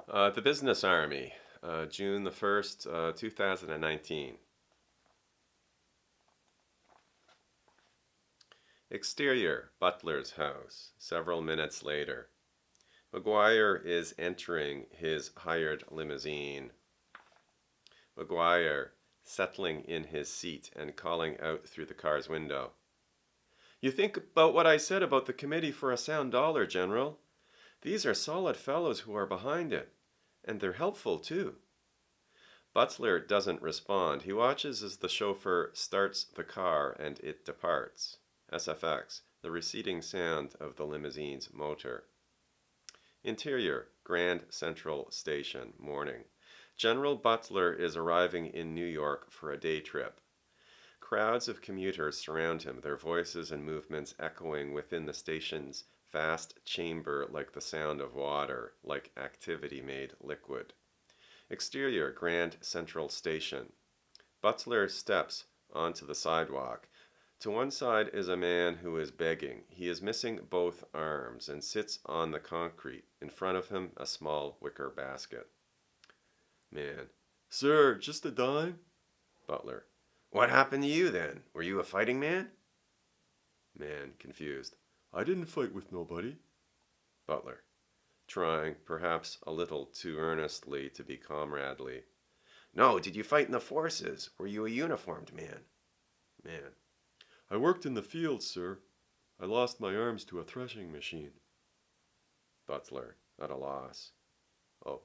The Business Army, June the 1st, 2019. Exterior, Butler's house, several minutes later. McGuire is entering his hired limousine. McGuire, settling in his seat and calling out through the car's window. You think about what I said about the Committee for a Sound Dollar, General. These are solid fellows who are behind it, and they're helpful too. Butler doesn't respond. He watches as the chauffeur starts the car and it departs. SFX, the receding sound of the limousine's motor. Interior, Grand Central Station, morning. General Butler is arriving in New York for a day trip. Crowds of commuters surround him, their voices and movements echoing within the station's vast chamber like the sound of water, like activity made liquid. Exterior, Grand Central Station. Butler steps onto the sidewalk. To one side is a man who is begging. He is missing both arms and sits on the concrete. In front of him, a small wicker basket. Man. Sir, just a dime? Butler. What happened to you then? Were you a fighting man? Man, confused. I didn't fight with nobody. Butler, trying, perhaps a little too earnestly, to be comradely. No, did you fight in the forces? Were you a uniformed man? Man. I worked in the field, sir. I lost my arms to a threshing machine. Butler, at a loss. Oh.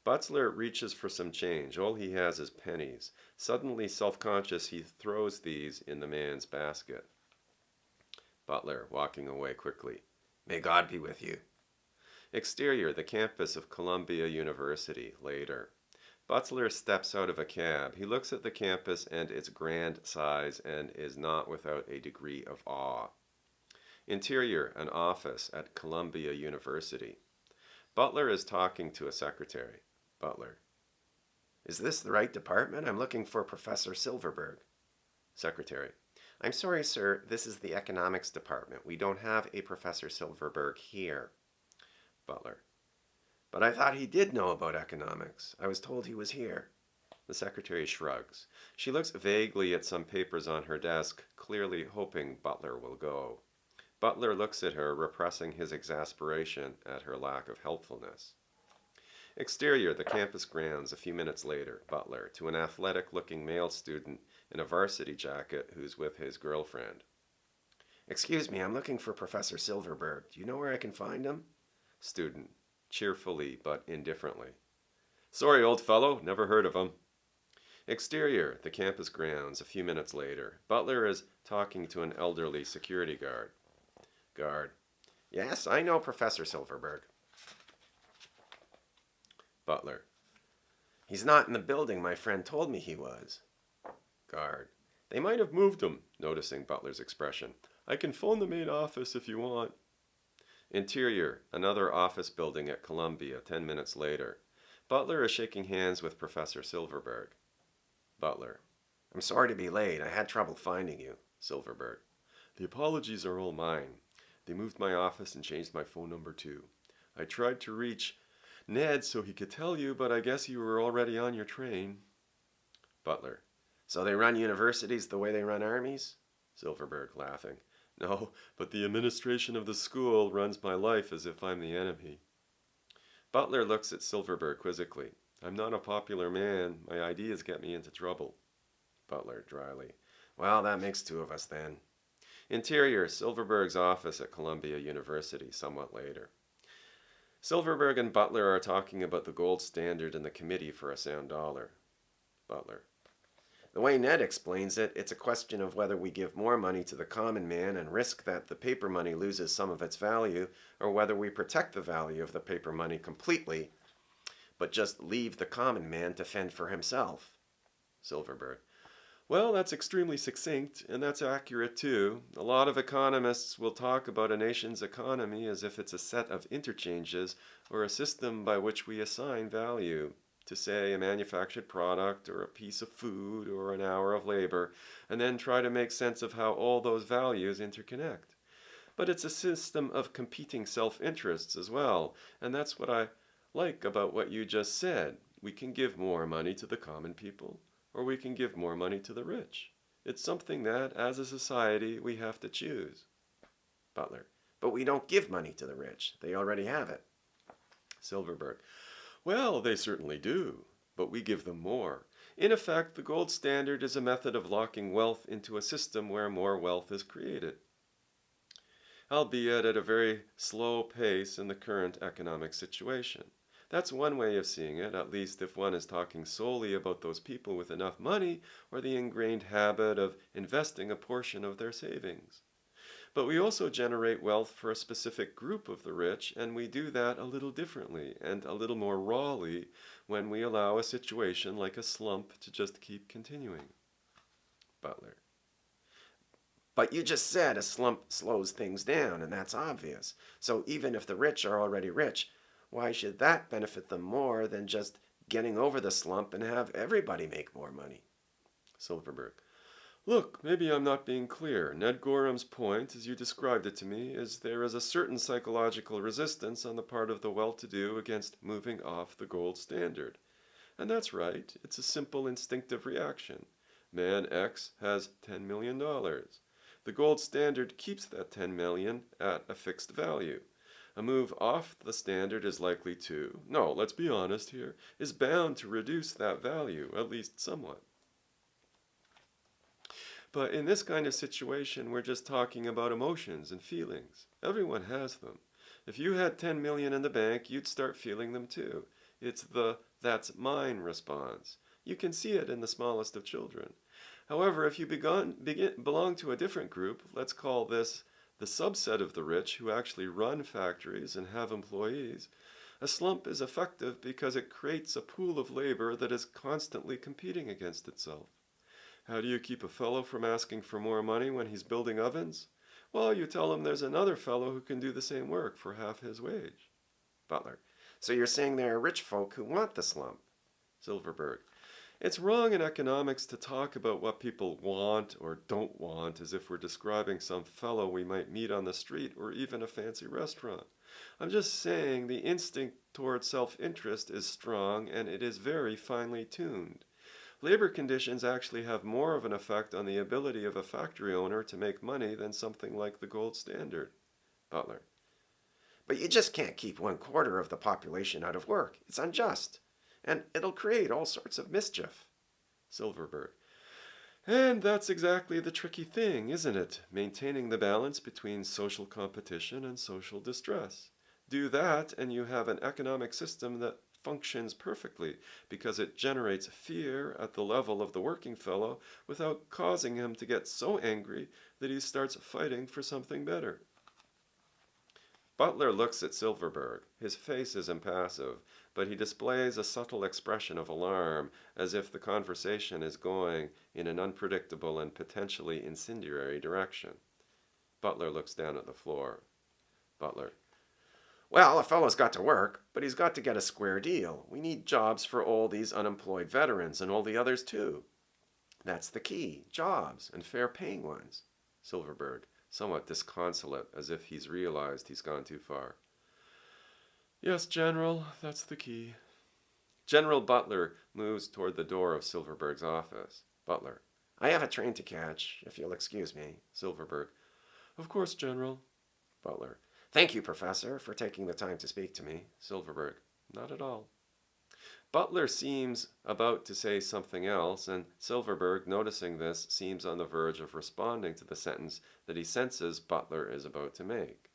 Butler reaches for some change. All he has is pennies. Suddenly self-conscious, he throws these in the man's basket. Butler, walking away quickly. May God be with you. Exterior, the campus of Columbia University, later. Butler steps out of a cab. He looks at the campus and its grand size and is not without a degree of awe. Interior, an office at Columbia University. Butler is talking to a secretary. Butler. Is this the right department? I'm looking for Professor Silverberg. Secretary. I'm sorry, sir. This is the economics department. We don't have a Professor Silverberg here. Butler. But I thought he did know about economics. I was told he was here. The secretary shrugs. She looks vaguely at some papers on her desk, clearly hoping Butler will go. Butler looks at her, repressing his exasperation at her lack of helpfulness. Exterior, the campus grounds, a few minutes later. Butler, to an athletic-looking male student in a varsity jacket who's with his girlfriend. Excuse me, I'm looking for Professor Silverberg. Do you know where I can find him? Student, cheerfully but indifferently. Sorry, old fellow, never heard of him. Exterior, the campus grounds, a few minutes later. Butler is talking to an elderly security guard. Guard. Yes, I know Professor Silverberg. Butler. He's not in the building. My friend told me he was. Guard. They might have moved him, noticing Butler's expression. I can phone the main office if you want. Interior, another office building at Columbia, 10 minutes later. Butler is shaking hands with Professor Silverberg. Butler. I'm sorry to be late. I had trouble finding you. Silverberg. The apologies are all mine. They moved my office and changed my phone number too. I tried to reach Ned so he could tell you, but I guess you were already on your train. Butler. So they run universities the way they run armies? Silverberg, laughing. No, but the administration of the school runs my life as if I'm the enemy. Butler looks at Silverberg quizzically. I'm not a popular man. My ideas get me into trouble. Butler, dryly. Well, that makes two of us then. Interior, Silverberg's office at Columbia University, somewhat later. Silverberg and Butler are talking about the gold standard and the Committee for a Sound Dollar. Butler. The way Ned explains it, it's a question of whether we give more money to the common man and risk that the paper money loses some of its value, or whether we protect the value of the paper money completely, but just leave the common man to fend for himself. Silverberg. Well, that's extremely succinct, and that's accurate too. A lot of economists will talk about a nation's economy as if it's a set of interchanges or a system by which we assign value to, say, a manufactured product or a piece of food or an hour of labor, and then try to make sense of how all those values interconnect. But it's a system of competing self-interests as well, and that's what I like about what you just said. We can give more money to the common people, or we can give more money to the rich. It's something that, as a society, we have to choose. Butler. But we don't give money to the rich. They already have it. Silverberg. Well, they certainly do, but we give them more. In effect, the gold standard is a method of locking wealth into a system where more wealth is created, albeit at a very slow pace in the current economic situation. That's one way of seeing it, at least if one is talking solely about those people with enough money or the ingrained habit of investing a portion of their savings. But we also generate wealth for a specific group of the rich, and we do that a little differently and a little more rawly when we allow a situation like a slump to just keep continuing. Butler. But you just said a slump slows things down, and that's obvious. So even if the rich are already rich, why should that benefit them more than just getting over the slump and have everybody make more money? Silverberg. Look, maybe I'm not being clear. Ned Gorham's point, as you described it to me, is there is a certain psychological resistance on the part of the well-to-do against moving off the gold standard. And that's right. It's a simple instinctive reaction. Man X has $10 million. The gold standard keeps that $10 million at a fixed value. A move off the standard is likely to, no, let's be honest here, is bound to reduce that value, at least somewhat. But in this kind of situation, we're just talking about emotions and feelings. Everyone has them. If you had 10 million in the bank, you'd start feeling them too. It's the "that's mine" response. You can see it in the smallest of children. However, if you belong to a different group, let's call this the subset of the rich who actually run factories and have employees, a slump is effective because it creates a pool of labor that is constantly competing against itself. How do you keep a fellow from asking for more money when he's building ovens? Well, you tell him there's another fellow who can do the same work for half his wage. Butler. So you're saying there are rich folk who want the slump? Silverberg. It's wrong in economics to talk about what people want or don't want as if we're describing some fellow we might meet on the street or even a fancy restaurant. I'm just saying the instinct toward self-interest is strong and it is very finely tuned. Labor conditions actually have more of an effect on the ability of a factory owner to make money than something like the gold standard. Butler. But you just can't keep 1/4 of the population out of work. It's unjust. And it'll create all sorts of mischief. Silverberg. And that's exactly the tricky thing, isn't it? Maintaining the balance between social competition and social distress. Do that and you have an economic system that functions perfectly because it generates fear at the level of the working fellow without causing him to get so angry that he starts fighting for something better. Butler looks at Silverberg. His face is impassive, but he displays a subtle expression of alarm, as if the conversation is going in an unpredictable and potentially incendiary direction. Butler looks down at the floor. Butler. Well, a fellow's got to work, but he's got to get a square deal. We need jobs for all these unemployed veterans and all the others too. That's the key, jobs, and fair-paying ones. Silverberg, somewhat disconsolate, as if he's realized he's gone too far. Yes, General, that's the key. General Butler moves toward the door of Silverberg's office. Butler. I have a train to catch, if you'll excuse me. Silverberg. Of course, General. Butler. Thank you, Professor, for taking the time to speak to me. Silverberg. Not at all. Butler seems about to say something else, and Silverberg, noticing this, seems on the verge of responding to the sentence that he senses Butler is about to make.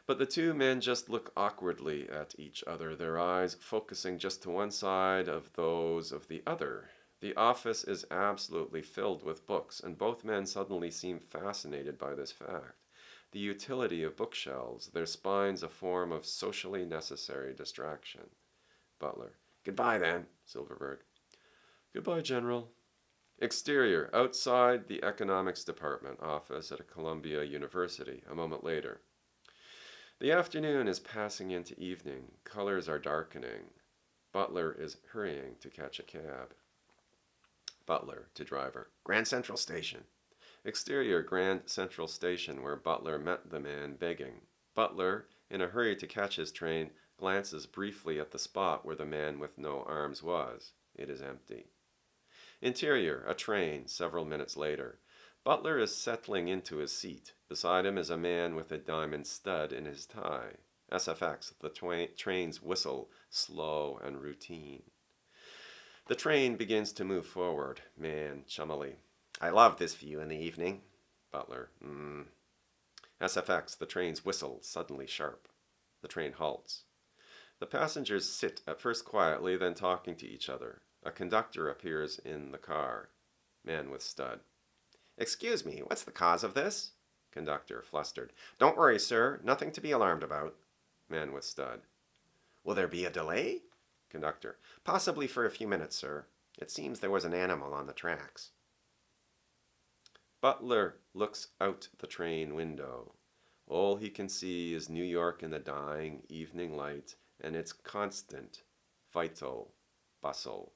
But the two men just look awkwardly at each other, their eyes focusing just to one side of those of the other. The office is absolutely filled with books, and both men suddenly seem fascinated by this fact. The utility of bookshelves, their spines a form of socially necessary distraction. Butler. Goodbye, then. Silverberg. Goodbye, General. Exterior, outside the Economics Department office at Columbia University, a moment later. The afternoon is passing into evening. Colors are darkening. Butler is hurrying to catch a cab. Butler to driver. Grand Central Station. Exterior, Grand Central Station, where Butler met the man begging. Butler, in a hurry to catch his train, glances briefly at the spot where the man with no arms was. It is empty. Interior, a train, several minutes later. Butler is settling into his seat. Beside him is a man with a diamond stud in his tie. SFX, the train's whistle, slow and routine. The train begins to move forward. Man, chummily. I love this view in the evening. Butler, SFX, the train's whistle, suddenly sharp. The train halts. The passengers sit, at first quietly, then talking to each other. A conductor appears in the car. Man with stud. Excuse me, what's the cause of this? Conductor, flustered. Don't worry, sir. Nothing to be alarmed about. Man with stud. Will there be a delay? Conductor. Possibly for a few minutes, sir. It seems there was an animal on the tracks. Butler looks out the train window. All he can see is New York in the dying evening light and its constant, vital bustle.